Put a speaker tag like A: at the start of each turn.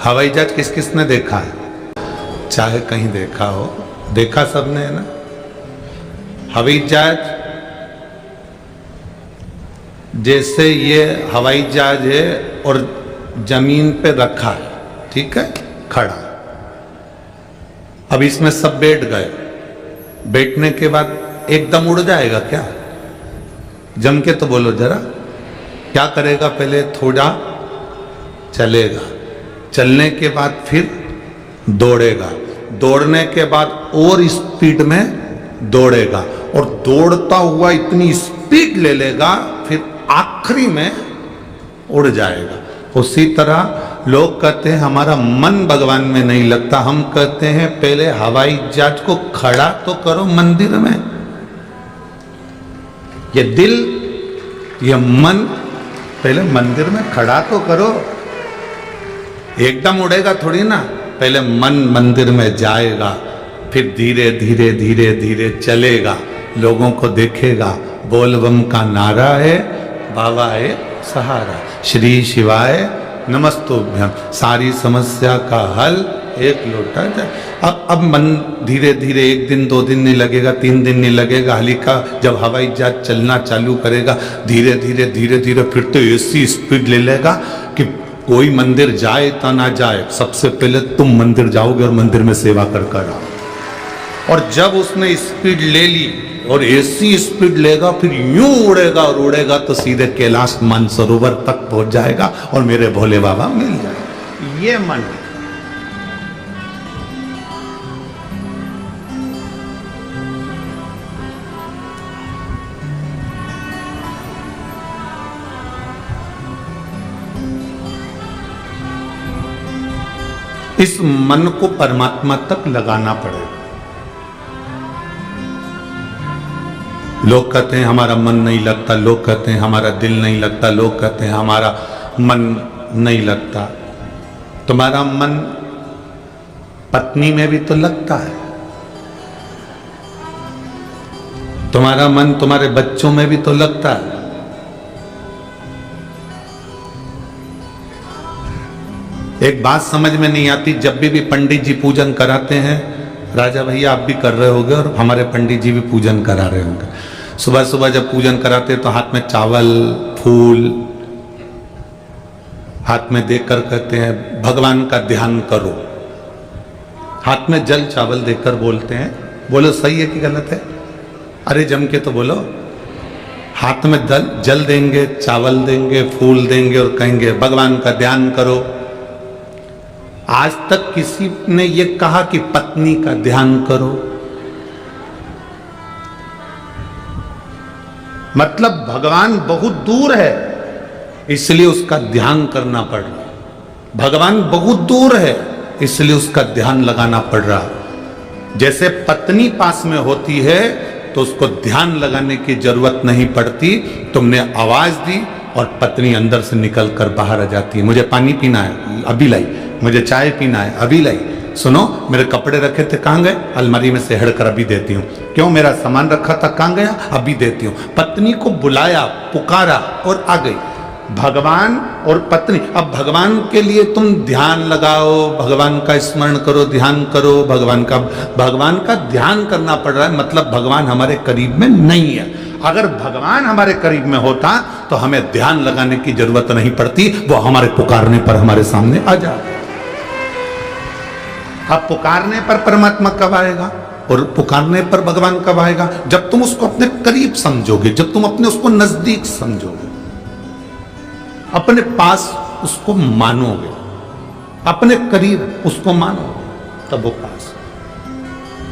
A: हवाई जहाज किस किसने देखा है? चाहे कहीं देखा हो, देखा सबने है ना। हवाई जहाज जैसे ये हवाई जहाज है और जमीन पे रखा है, ठीक है, खड़ा। अब इसमें सब बैठ गए, बैठने के बाद एकदम उड़ जाएगा क्या? जम के तो बोलो जरा, क्या करेगा? पहले थोड़ा चलेगा, चलने के बाद फिर दौड़ेगा, दौड़ने के बाद और स्पीड में दौड़ेगा और दौड़ता हुआ इतनी स्पीड ले लेगा, फिर आखिरी में उड़ जाएगा। उसी तरह लोग कहते हैं हमारा मन भगवान में नहीं लगता। हम कहते हैं पहले हवाई जहाज को खड़ा तो करो मंदिर में। ये दिल, ये मन पहले मंदिर में खड़ा तो करो। एकदम उड़ेगा थोड़ी ना, पहले मन मंदिर में जाएगा, फिर धीरे धीरे धीरे धीरे चलेगा, लोगों को देखेगा। बोल बम का नारा है, बाबा है सहारा, श्री शिवाय नमस्तुभ्यम, सारी समस्या का हल एक लोटा जाए। अब मन धीरे धीरे, एक दिन 2 दिन नहीं लगेगा, 3 दिन नहीं लगेगा। हल्का जब हवाई जहाज चलना चालू करेगा, धीरे धीरे धीरे धीरे फिर तो ऐसी स्पीड ले लेगा कि कोई मंदिर जाए तो ना जाए, सबसे पहले तुम मंदिर जाओगे और मंदिर में सेवा कर कर आओ। और जब उसने स्पीड ले ली और ऐसी स्पीड लेगा, फिर यूं उड़ेगा और उड़ेगा तो सीधे कैलाश मानसरोवर तक पहुंच जाएगा और मेरे भोले बाबा मिल जाएगा। ये मन इस मन को परमात्मा तक लगाना पड़ेगा। लोग कहते हैं हमारा मन नहीं लगता, लोग कहते हैं हमारा दिल नहीं लगता, लोग कहते हैं हमारा मन नहीं लगता। तुम्हारा मन पत्नी में भी तो लगता है, तुम्हारा मन तुम्हारे बच्चों में भी तो लगता है। एक बात समझ में नहीं आती, जब भी पंडित जी पूजन कराते हैं, राजा भैया आप भी कर रहे होंगे और हमारे पंडित जी भी पूजन करा रहे होंगे। सुबह सुबह जब पूजन कराते हैं तो हाथ में चावल फूल हाथ में देकर कहते हैं भगवान का ध्यान करो। हाथ में जल चावल देकर बोलते हैं। बोलो सही है कि गलत है? अरे जम के तो बोलो। हाथ में जल देंगे, चावल देंगे, फूल देंगे और कहेंगे भगवान का ध्यान करो। आज तक किसी ने ये कहा कि पत्नी का ध्यान करो? मतलब भगवान बहुत दूर है, इसलिए उसका ध्यान करना पड़ रहा। भगवान बहुत दूर है, इसलिए उसका ध्यान लगाना पड़ रहा। जैसे पत्नी पास में होती है तो उसको ध्यान लगाने की जरूरत नहीं पड़ती। तुमने आवाज दी और पत्नी अंदर से निकल कर बाहर आ जाती है। मुझे पानी पीना है, अभी लाई। मुझे चाय पीना है, अभी लाई। सुनो मेरे कपड़े रखे थे, कहाँ गए? अलमारी में से हड़कर अभी देती हूँ। क्यों? मेरा सामान रखा था, कहाँ गया? अभी देती हूँ। पत्नी को बुलाया, पुकारा और आ गई। भगवान और पत्नी। अब भगवान के लिए तुम ध्यान लगाओ, भगवान का स्मरण करो, ध्यान करो, भगवान का ध्यान करना पड़ रहा है। मतलब भगवान हमारे करीब में नहीं है। अगर भगवान हमारे करीब में होता तो हमें ध्यान लगाने की जरूरत नहीं पड़ती, वो हमारे पुकारने पर हमारे सामने आ जाए। अब पुकारने पर परमात्मा कब आएगा और पुकारने पर भगवान कब आएगा? जब तुम उसको अपने करीब समझोगे, जब तुम अपने उसको नजदीक समझोगे, अपने पास उसको मानोगे, अपने करीब उसको मानोगे, तब वो पास।